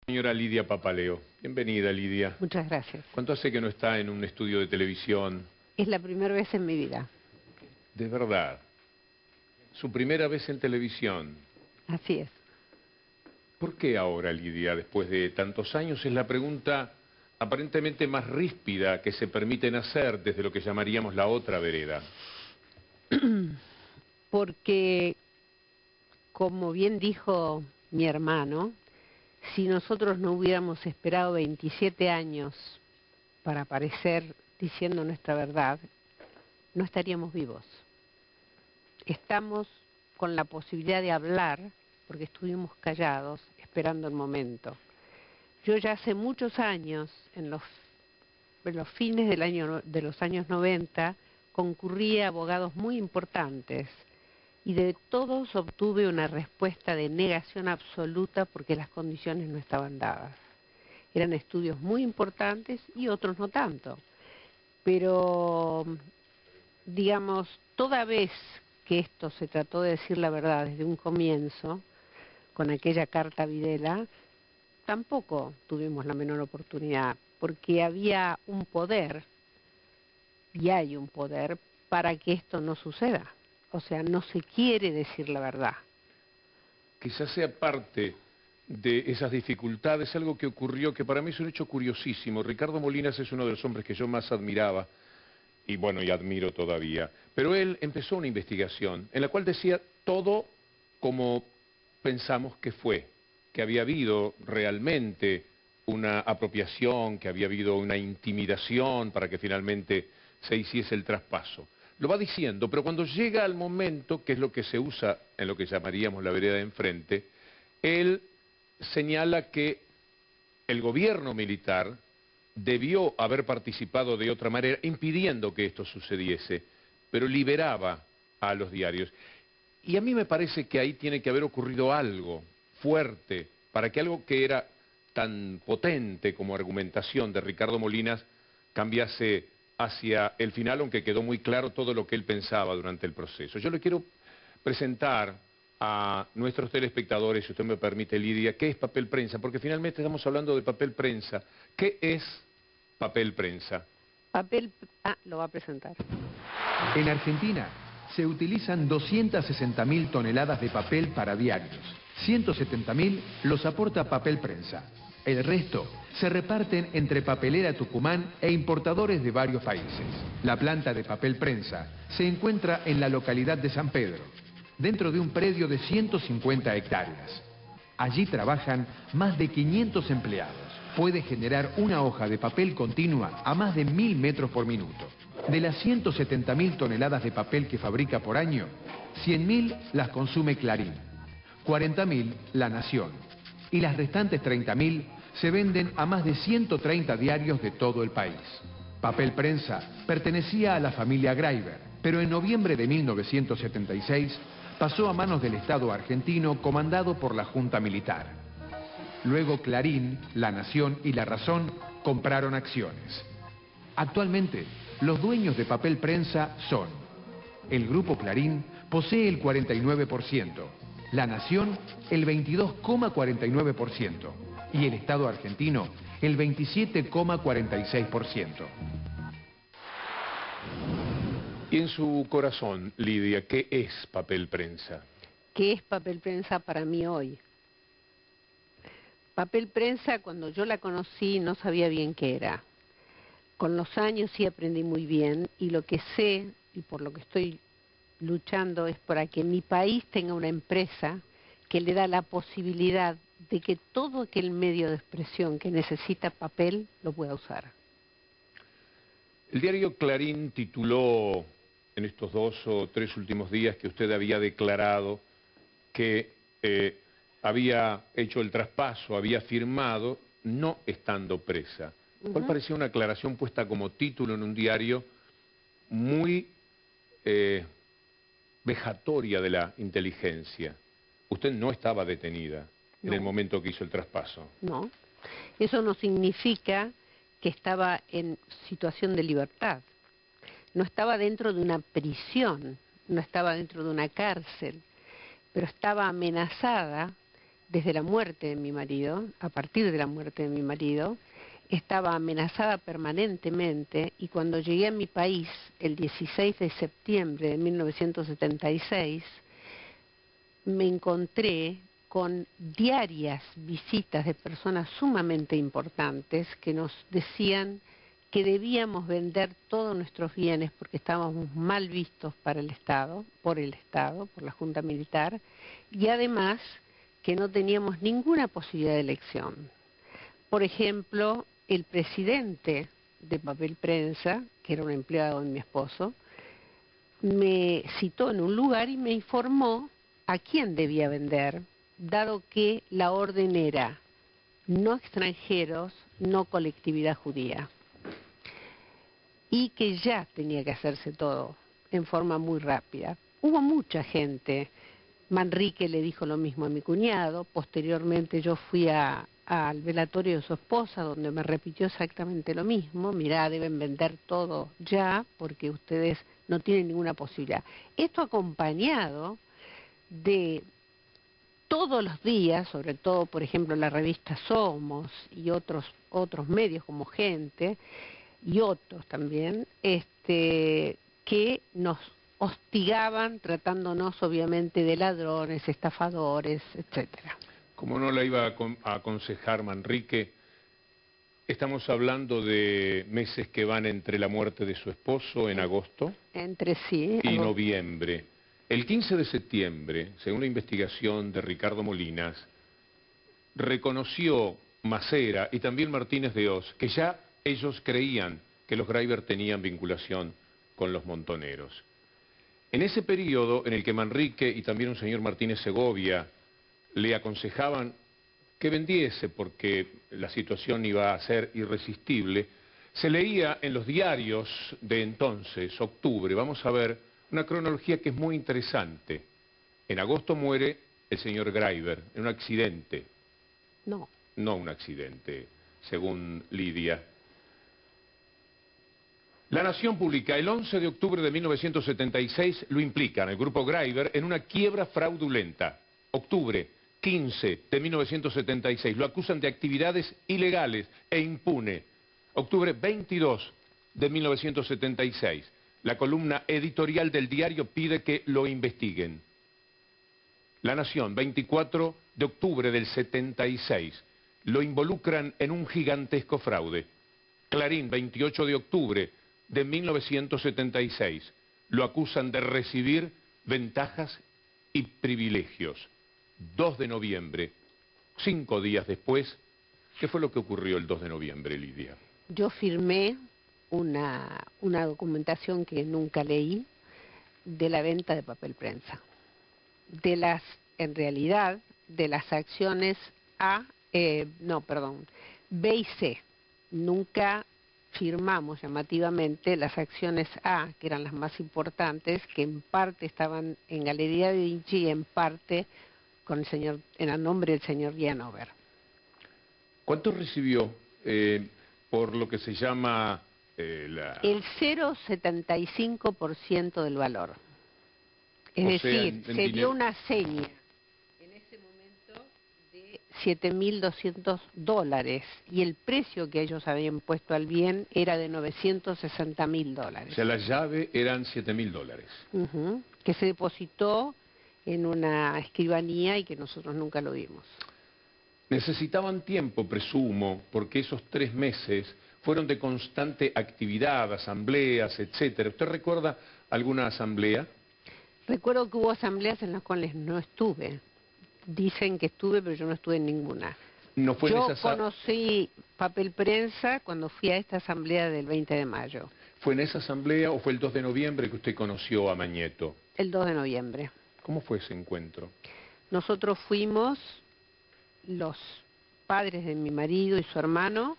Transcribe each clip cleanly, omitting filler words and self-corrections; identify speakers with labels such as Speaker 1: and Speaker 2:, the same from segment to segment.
Speaker 1: Señora Lidia Papaleo. Bienvenida, Lidia.
Speaker 2: Muchas gracias.
Speaker 1: ¿Cuánto hace que no está en un estudio de televisión?
Speaker 2: Es la primera vez en mi vida.
Speaker 1: De verdad. Su primera vez en televisión.
Speaker 2: Así es.
Speaker 1: ¿Por qué ahora, Lidia, después de tantos años? Es la pregunta aparentemente más ríspida que se permiten hacer desde lo que llamaríamos la otra vereda.
Speaker 2: Porque, como bien dijo mi hermano, si nosotros no hubiéramos esperado 27 años para aparecer diciendo nuestra verdad, no estaríamos vivos. Estamos con la posibilidad de hablar porque estuvimos callados esperando el momento. Yo ya hace muchos años, en los fines de los años 90, concurrí a abogados muy importantes y de todos obtuve una respuesta de negación absoluta porque las condiciones no estaban dadas. Eran estudios muy importantes y otros no tanto. Pero, digamos, toda vez que esto se trató de decir la verdad desde un comienzo, con aquella carta a Videla, tampoco tuvimos la menor oportunidad, porque había un poder, y hay un poder, para que esto no suceda. O sea, no se quiere decir la verdad.
Speaker 1: Quizás sea parte de esas dificultades, algo que ocurrió, que para mí es un hecho curiosísimo. Ricardo Molinas es uno de los hombres que yo más admiraba, y bueno, y admiro todavía. Pero él empezó una investigación en la cual decía todo como pensamos que fue, que había habido realmente una apropiación, que había habido una intimidación para que finalmente se hiciese el traspaso. Lo va diciendo, pero cuando llega al momento, que es lo que se usa en lo que llamaríamos la vereda de enfrente, él señala que el gobierno militar debió haber participado de otra manera, impidiendo que esto sucediese, pero liberaba a los diarios. Y a mí me parece que ahí tiene que haber ocurrido algo fuerte para que algo que era tan potente como argumentación de Ricardo Molinas cambiase hacia el final, aunque quedó muy claro todo lo que él pensaba durante el proceso. Yo le quiero presentar a nuestros telespectadores, si usted me permite, Lidia, qué es papel prensa, porque finalmente estamos hablando de papel prensa. ¿Qué es papel prensa?
Speaker 2: Lo va a presentar.
Speaker 3: En Argentina se utilizan 260.000 toneladas de papel para diarios. 170.000 los aporta papel prensa. El resto se reparten entre Papelera Tucumán e importadores de varios países. La planta de papel prensa se encuentra en la localidad de San Pedro, dentro de un predio de 150 hectáreas. Allí trabajan más de 500 empleados. Puede generar una hoja de papel continua a más de 1000 metros por minuto. De las 170.000 toneladas de papel que fabrica por año, 100.000 las consume Clarín, 40.000 La Nación, y las restantes 30.000 se venden a más de 130 diarios de todo el país. Papel prensa pertenecía a la familia Greiber, pero en noviembre de 1976 pasó a manos del Estado argentino comandado por la Junta Militar. Luego Clarín, La Nación y La Razón compraron acciones. Actualmente, los dueños de papel prensa son: el Grupo Clarín posee el 49%, La Nación el 22,49% y el Estado argentino el 27,46%.
Speaker 1: Y en su corazón, Lidia, ¿qué es papel prensa?
Speaker 2: ¿Qué es papel prensa para mí hoy? Papel prensa, cuando yo la conocí, no sabía bien qué era. Con los años sí aprendí muy bien, y lo que sé, y por lo que estoy luchando, es para que mi país tenga una empresa que le da la posibilidad de que todo aquel medio de expresión que necesita papel lo pueda usar.
Speaker 1: El diario Clarín tituló en estos 2 o 3 últimos días que usted había declarado que había hecho el traspaso, había firmado, no estando presa. ¿Cuál parecía una aclaración puesta como título en un diario muy vejatoria de la inteligencia? Usted no estaba detenida en el momento que hizo el traspaso.
Speaker 2: No, eso no significa que estaba en situación de libertad. No estaba dentro de una prisión, no estaba dentro de una cárcel, pero estaba amenazada desde la muerte de mi marido, a partir de la muerte de mi marido, estaba amenazada permanentemente, y cuando llegué a mi país el 16 de septiembre de 1976, me encontré con diarias visitas de personas sumamente importantes que nos decían que debíamos vender todos nuestros bienes porque estábamos mal vistos para el Estado, por la Junta Militar, y además que no teníamos ninguna posibilidad de elección. Por ejemplo, el presidente de Papel Prensa, que era un empleado de mi esposo, me citó en un lugar y me informó a quién debía vender, dado que la orden era no extranjeros, no colectividad judía, y que ya tenía que hacerse todo en forma muy rápida. Hubo mucha gente. Manrique le dijo lo mismo a mi cuñado. Posteriormente yo fui al velatorio de su esposa, donde me repitió exactamente lo mismo. Mirá, deben vender todo ya porque ustedes no tienen ninguna posibilidad. Esto acompañado de todos los días, sobre todo, por ejemplo, la revista Somos y otros medios como Gente y otros también, que nos hostigaban tratándonos obviamente de ladrones, estafadores, etcétera.
Speaker 1: Como no la iba a aconsejar Manrique, estamos hablando de meses que van entre la muerte de su esposo en agosto y noviembre. El 15 de septiembre, según la investigación de Ricardo Molinas, reconoció Macera y también Martínez de Oz que ya ellos creían que los Greiber tenían vinculación con los montoneros. En ese periodo en el que Manrique y también un señor Martínez Segovia le aconsejaban que vendiese porque la situación iba a ser irresistible, se leía en los diarios de entonces, octubre, vamos a ver, una cronología que es muy interesante. En agosto muere el señor Greiber en un accidente.
Speaker 2: No.
Speaker 1: No un accidente, según Lidia. La Nación publica el 11 de octubre de 1976, lo implican el grupo Greiber en una quiebra fraudulenta. Octubre 15 de 1976, lo acusan de actividades ilegales e impune. Octubre 22 de 1976, la columna editorial del diario pide que lo investiguen. La Nación, 24 de octubre del 76, lo involucran en un gigantesco fraude. Clarín, 28 de octubre de 1976, lo acusan de recibir ventajas y privilegios. 2 de noviembre, 5 días después, ¿qué fue lo que ocurrió el 2 de noviembre, Lidia?
Speaker 2: Yo firmé una documentación que nunca leí de la venta de Papel Prensa. En realidad, de las acciones B y C. Nunca firmamos llamativamente las acciones A, que eran las más importantes, que en parte estaban en Galería de Vinci y en parte con en el nombre del señor Janover.
Speaker 1: ¿Cuánto recibió por lo que se llama
Speaker 2: el 0,75% del valor? Es decir, se dio una seña en ese momento de $7.200 y el precio que ellos habían puesto al bien era de $960.000.
Speaker 1: O sea, la llave eran $7.000.
Speaker 2: Que se depositó en una escribanía y que nosotros nunca lo vimos.
Speaker 1: Necesitaban tiempo, presumo, porque esos 3 meses fueron de constante actividad, asambleas, etcétera. ¿Usted recuerda alguna asamblea?
Speaker 2: Recuerdo que hubo asambleas en las cuales no estuve. Dicen que estuve, pero yo no estuve en ninguna.
Speaker 1: ¿No fue
Speaker 2: yo conocí Papel Prensa cuando fui a esta asamblea del 20 de mayo.
Speaker 1: ¿Fue en esa asamblea o fue el 2 de noviembre que usted conoció a Mañeto?
Speaker 2: El 2 de noviembre.
Speaker 1: ¿Cómo fue ese encuentro?
Speaker 2: Nosotros fuimos, los padres de mi marido y su hermano,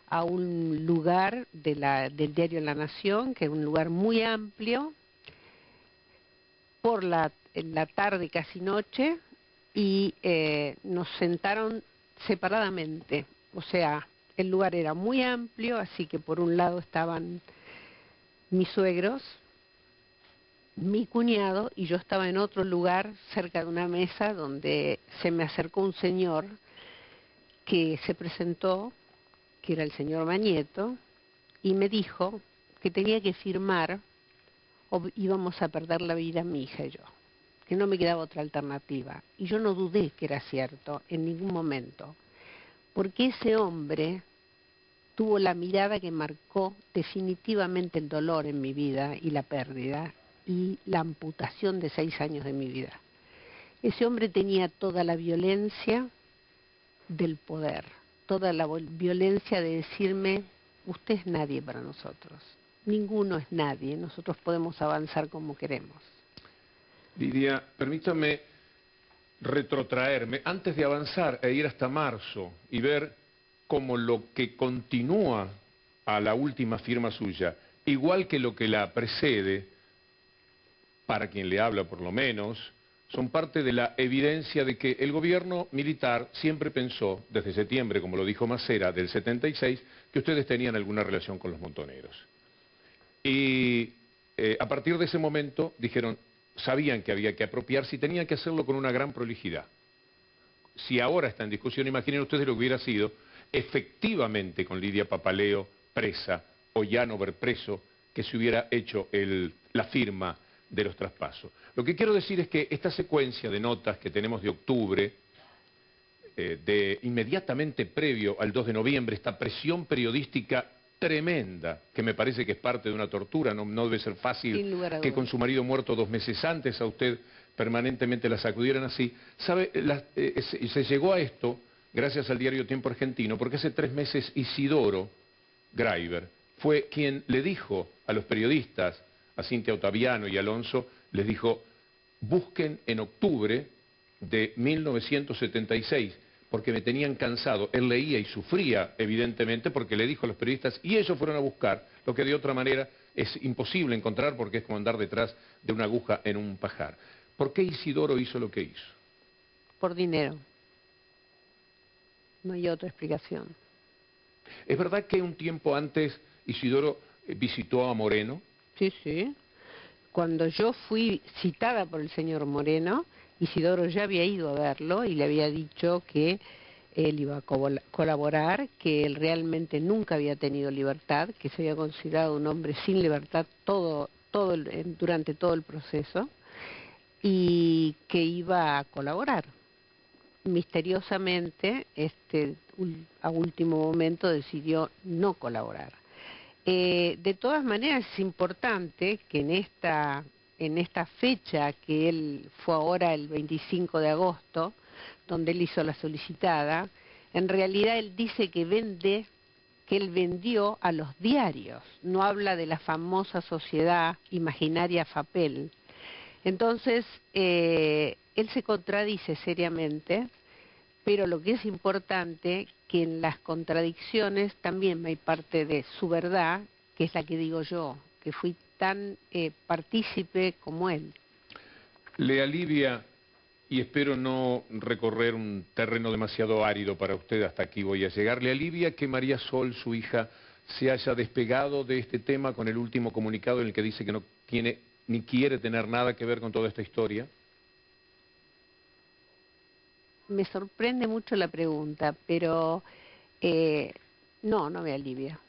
Speaker 2: a un lugar del diario La Nación, que es un lugar muy amplio, en la tarde, casi noche, y nos sentaron separadamente. O sea, el lugar era muy amplio, así que por un lado estaban mis suegros, mi cuñado, y yo estaba en otro lugar cerca de una mesa donde se me acercó un señor que se presentó, que era el señor Mañeto, y me dijo que tenía que firmar o íbamos a perder la vida mi hija y yo, que no me quedaba otra alternativa. Y yo no dudé que era cierto en ningún momento, porque ese hombre tuvo la mirada que marcó definitivamente el dolor en mi vida y la pérdida y la amputación de 6 años de mi vida. Ese hombre tenía toda la violencia del poder, toda la violencia de decirme, usted es nadie para nosotros, ninguno es nadie, nosotros podemos avanzar como queremos.
Speaker 1: Lidia, permítame retrotraerme antes de avanzar e ir hasta marzo y ver cómo lo que continúa a la última firma suya, igual que lo que la precede, para quien le habla por lo menos, son parte de la evidencia de que el gobierno militar siempre pensó, desde septiembre, como lo dijo Macera, del 76, que ustedes tenían alguna relación con los montoneros. Y a partir de ese momento dijeron, sabían que había que apropiarse y tenían que hacerlo con una gran prolijidad. Si ahora está en discusión, imaginen ustedes lo que hubiera sido efectivamente con Lidia Papaleo presa o Llanover preso, que se hubiera hecho la firma de los traspasos. Lo que quiero decir es que esta secuencia de notas que tenemos de octubre, de inmediatamente previo al 2 de noviembre, esta presión periodística tremenda, que me parece que es parte de una tortura, no debe ser fácil que con su marido muerto 2 meses antes a usted permanentemente la sacudieran así. ¿Sabe? Se llegó a esto gracias al diario Tiempo Argentino, porque hace 3 meses Isidoro Graiber fue quien le dijo a los periodistas, a Cintia Ottaviano y Alonso, les dijo, busquen en octubre de 1976, porque me tenían cansado. Él leía y sufría, evidentemente, porque le dijo a los periodistas, y ellos fueron a buscar, lo que de otra manera es imposible encontrar, porque es como andar detrás de una aguja en un pajar. ¿Por qué Isidoro hizo lo que hizo?
Speaker 2: Por dinero. No hay otra explicación.
Speaker 1: ¿Es verdad que un tiempo antes Isidoro visitó a Moreno?
Speaker 2: Sí, sí. Cuando yo fui citada por el señor Moreno, Isidoro ya había ido a verlo y le había dicho que él iba a colaborar, que él realmente nunca había tenido libertad, que se había considerado un hombre sin libertad durante todo el proceso y que iba a colaborar. Misteriosamente, a último momento decidió no colaborar. De todas maneras es importante que en esta fecha que él fue ahora el 25 de agosto, donde él hizo la solicitada, en realidad él dice que él vendió a los diarios, no habla de la famosa sociedad imaginaria FAPEL. Entonces, él se contradice seriamente, pero lo que es importante, que en las contradicciones también hay parte de su verdad, que es la que digo yo, que fui tan partícipe como él.
Speaker 1: Le alivia, y espero no recorrer un terreno demasiado árido para usted, hasta aquí voy a llegar, ¿le alivia que María Sol, su hija, se haya despegado de este tema con el último comunicado en el que dice que no tiene ni quiere tener nada que ver con toda esta historia?
Speaker 2: Me sorprende mucho la pregunta, pero no me alivia.